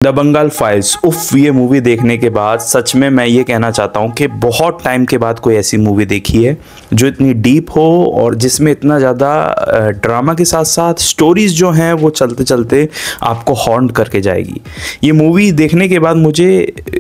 The Bengal files. उफ, ये movie देखने के बाद सच में मैं ये कहना चाहता हूँ कि बहुत टाइम के बाद कोई ऐसी मूवी देखी है जो इतनी डीप हो और जिसमें इतना ज़्यादा ड्रामा के साथ साथ स्टोरीज जो हैं वो चलते चलते आपको हॉन्ट करके जाएगी। ये मूवी देखने के बाद मुझे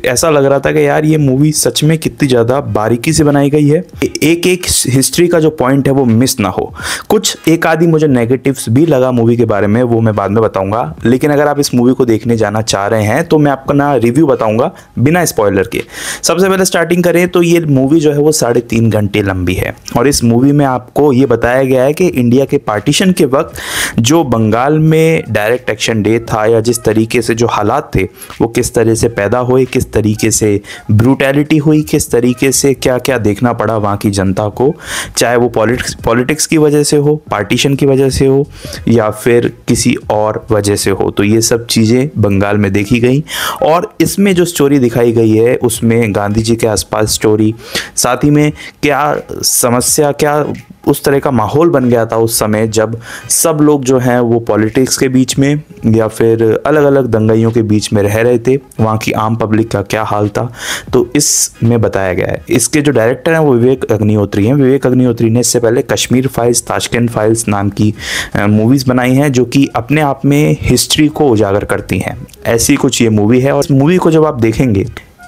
ऐसा लग रहा था कि यार ये मूवी सच में कितनी ज़्यादा बारीकी से बनाई गई है, एक एक हिस्ट्री का जो पॉइंट है वो मिस ना हो। कुछ एक आदि मुझे नेगेटिव्स भी लगा मूवी के बारे में, वो मैं बाद में बताऊँगा। लेकिन अगर आप इस मूवी को देखने जाना चाह रहे हैं तो मैं आपका ना रिव्यू बताऊंगा बिना स्पॉइलर के। सबसे पहले स्टार्टिंग करें तो ये मूवी जो है वो 3.5 घंटे लंबी है और इस मूवी में आपको ये बताया गया है कि इंडिया के पार्टीशन के वक्त जो बंगाल में डायरेक्ट एक्शन डे था या जिस तरीके से जो हालात थे वो किस तरह से पैदा हुए, किस तरीके से ब्रूटैलिटी हुई, किस तरीके से क्या क्या देखना पड़ा वहाँ की जनता को, चाहे वो पॉलिटिक्स की वजह से हो, पार्टीशन की वजह से हो या फिर किसी और वजह से हो। तो ये सब चीज़ें बंगाल में देखी गई और इसमें जो स्टोरी दिखाई गई है उसमें गांधी जी के आसपास स्टोरी, साथ ही में क्या समस्या, क्या उस तरह का माहौल बन गया था उस समय जब सब लोग जो हैं वो पॉलिटिक्स के बीच में या फिर अलग अलग दंगाइयों के बीच में रह रहे थे, वहाँ की आम पब्लिक का क्या हाल था, तो इसमें बताया गया है। इसके जो डायरेक्टर हैं वो विवेक अग्निहोत्री हैं। विवेक अग्निहोत्री ने इससे पहले कश्मीर फाइल्स, ताशकंद फाइल्स नाम की मूवीज़ बनाई हैं जो कि अपने आप में हिस्ट्री को उजागर करती हैं। ऐसी कुछ ये मूवी है और इस मूवी को जब आप देखेंगे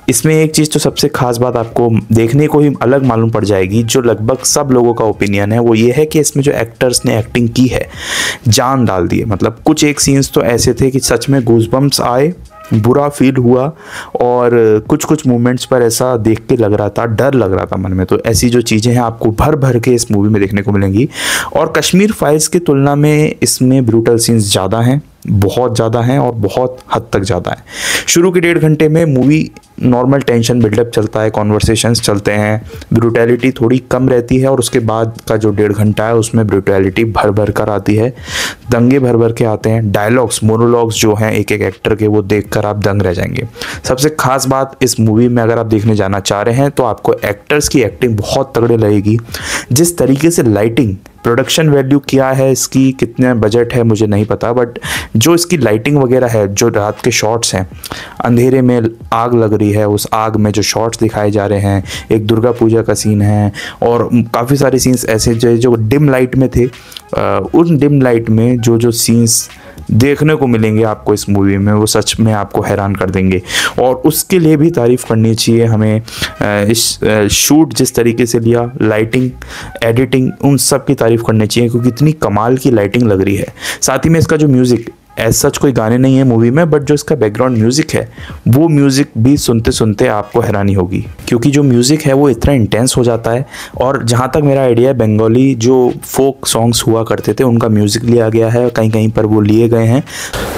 इसमें एक चीज़ तो सबसे खास बात आपको देखने को ही अलग मालूम पड़ जाएगी, जो लगभग सब लोगों का ओपिनियन है, वो ये है कि इसमें जो एक्टर्स ने एक्टिंग की है जान डाल दी है। मतलब कुछ एक सीन्स तो ऐसे थे कि सच में गूज़बम्प्स आए, बुरा फील हुआ और कुछ कुछ मोमेंट्स पर ऐसा देख के लग रहा था, डर लग रहा था मन में। तो ऐसी जो चीज़ें हैं आपको भर भर के इस मूवी में देखने को मिलेंगी और कश्मीर फाइल्स की तुलना में इसमें ब्रूटल सीन्स ज़्यादा हैं, बहुत ज़्यादा हैं और बहुत हद तक ज़्यादा है। शुरू के 1.5 घंटे में मूवी नॉर्मल टेंशन बिल्डअप चलता है, कॉन्वर्सेशंस चलते हैं, ब्रूटैलिटी थोड़ी कम रहती है और उसके बाद का जो 1.5 घंटा है उसमें ब्रूटैलिटी भर भर कर आती है, दंगे भर भर के आते हैं। डायलॉग्स, मोनोलॉग्स जो हैं एक एक एक्टर के, वो देखकर आप दंग रह जाएंगे। सबसे खास बात इस मूवी में अगर आप देखने जाना चाह रहे हैं तो आपको एक्टर्स की एक्टिंग बहुत तगड़ी लगेगी। जिस तरीके से लाइटिंग, प्रोडक्शन वैल्यू क्या है इसकी, कितने बजट है मुझे नहीं पता, बट जो इसकी लाइटिंग वगैरह है, जो रात के शॉट्स हैं, अंधेरे में आग लग रही है, उस आग में जो शॉट्स दिखाए जा रहे हैं, एक दुर्गा पूजा का सीन है और काफ़ी सारे सीन्स ऐसे जो डिम लाइट में थे, उन डिम लाइट में जो जो सीन्स देखने को मिलेंगे आपको इस मूवी में वो सच में आपको हैरान कर देंगे। और उसके लिए भी तारीफ़ करनी चाहिए हमें, इस शूट जिस तरीके से लिया, लाइटिंग, एडिटिंग, उन सब की तारीफ़ करनी चाहिए क्योंकि इतनी कमाल की लाइटिंग लग रही है। साथ ही में इसका जो म्यूज़िक, एज सच कोई गाने नहीं है मूवी में, बट जो इसका बैकग्राउंड म्यूज़िक है वो म्यूज़िक भी सुनते सुनते आपको हैरानी होगी क्योंकि जो म्यूज़िक है वो इतना इंटेंस हो जाता है। और जहाँ तक मेरा आइडिया है, बंगाली जो फोक सॉन्ग्स हुआ करते थे उनका म्यूज़िक लिया गया है, कहीं कहीं पर वो लिए गए हैं।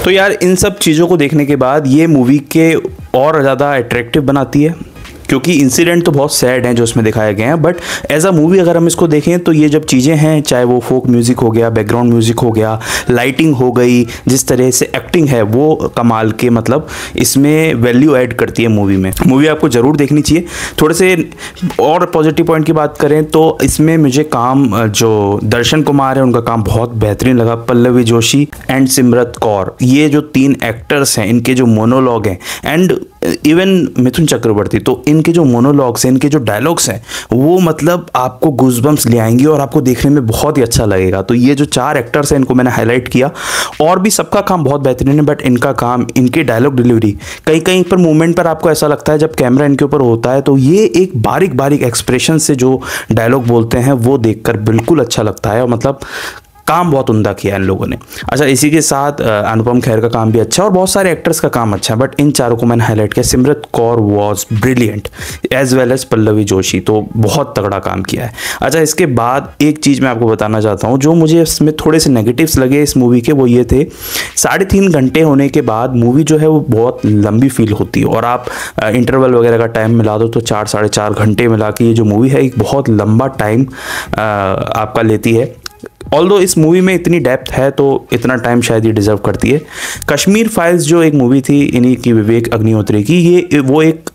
तो यार इन सब चीज़ों को देखने के बाद ये मूवी के और ज़्यादा अट्रैक्टिव बनाती है क्योंकि इंसिडेंट तो बहुत सैड हैं जो उसमें दिखाए गए हैं, बट एज अ मूवी अगर हम इसको देखें तो ये जब चीज़ें हैं, चाहे वो फोक म्यूज़िक हो गया, बैकग्राउंड म्यूज़िक हो गया, लाइटिंग हो गई, जिस तरह से एक्टिंग है वो कमाल के, मतलब इसमें वैल्यू ऐड करती है मूवी में। मूवी आपको ज़रूर देखनी चाहिए। थोड़े से और पॉजिटिव पॉइंट की बात करें तो इसमें मुझे काम, जो दर्शन कुमार है उनका काम बहुत बेहतरीन लगा। पल्लवी जोशी एंड सिमरत कौर, ये जो 3 एक्टर्स हैं, इनके जो मोनोलॉग हैं एंड इवन मिथुन चक्रवर्ती, तो इनके जो मोनोलॉग्स हैं, इनके जो डायलॉग्स हैं वो मतलब आपको गूज़बम्प्स ले आएंगे और आपको देखने में बहुत ही अच्छा लगेगा। तो ये जो 4 एक्टर्स हैं इनको मैंने हाईलाइट किया और भी सबका काम बहुत बेहतरीन है, बट इनका काम, इनके डायलॉग डिलीवरी, कहीं कहीं पर मूवमेंट पर आपको ऐसा लगता है जब कैमरा इनके ऊपर होता है तो ये एक बारीक बारीक एक्सप्रेशन से जो डायलॉग बोलते हैं वो देखकर बिल्कुल अच्छा लगता है और मतलब काम बहुत उम्दा किया इन लोगों ने। अच्छा, इसी के साथ अनुपम खेर का काम भी अच्छा है और बहुत सारे एक्टर्स का काम अच्छा है, बट इन चारों को मैंने हाईलाइट किया। Simrat Kaur was brilliant as well as Pallavi Joshi, तो बहुत तगड़ा काम किया है। अच्छा, इसके बाद एक चीज़ मैं आपको बताना चाहता हूँ जो मुझे इसमें थोड़े से नेगेटिव्स लगे इस मूवी के, वो ये थे 3.5 घंटे होने के बाद मूवी जो है वो बहुत लंबी फील होती है और आप इंटरवल वगैरह का टाइम मिला दो तो 4 साढ़े 4 घंटे मिला के ये जो मूवी है एक बहुत लंबा टाइम आपका लेती है। ऑल्दो इस मूवी में इतनी डेप्थ है तो इतना टाइम शायद ये डिजर्व करती है। कश्मीर फाइल्स जो एक मूवी थी इन्हीं की, विवेक अग्निहोत्री की, ये वो एक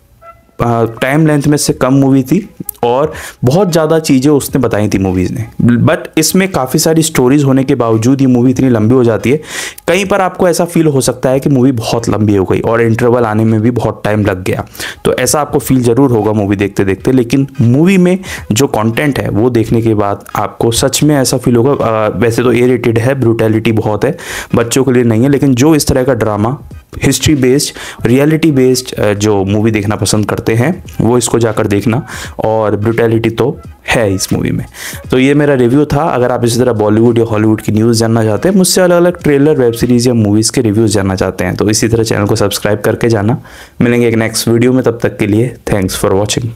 टाइम लेंथ में से कम मूवी थी और बहुत ज़्यादा चीज़ें उसने बताई थी मूवीज़ ने। बट इसमें काफ़ी सारी स्टोरीज होने के बावजूद ये मूवी इतनी लंबी हो जाती है, कहीं पर आपको ऐसा फील हो सकता है कि मूवी बहुत लंबी हो गई और इंटरवल आने में भी बहुत टाइम लग गया। तो ऐसा आपको फील ज़रूर होगा मूवी देखते देखते, लेकिन मूवी में जो कंटेंट है वो देखने के बाद आपको सच में ऐसा फील होगा। वैसे तो ए रेटेड है, ब्रूटैलिटी बहुत है, बच्चों के लिए नहीं है, लेकिन जो इस तरह का drama, history based, reality based जो मूवी देखना पसंद करते हैं वो इसको जाकर देखना। और ब्रूटैलिटी तो है इस मूवी में। तो ये मेरा रिव्यू था। अगर आप इसी तरह बॉलीवुड या हॉलीवुड की न्यूज़ जानना चाहते हैं, मुझसे अलग अलग ट्रेलर, वेब सीरीज़ या मूवीज़ के रिव्यूज़ जानना चाहते हैं, तो इसी तरह चैनल को सब्सक्राइब करके जाना। मिलेंगे एक नेक्स्ट वीडियो में, तब तक के लिए थैंक्स फॉर वॉचिंग।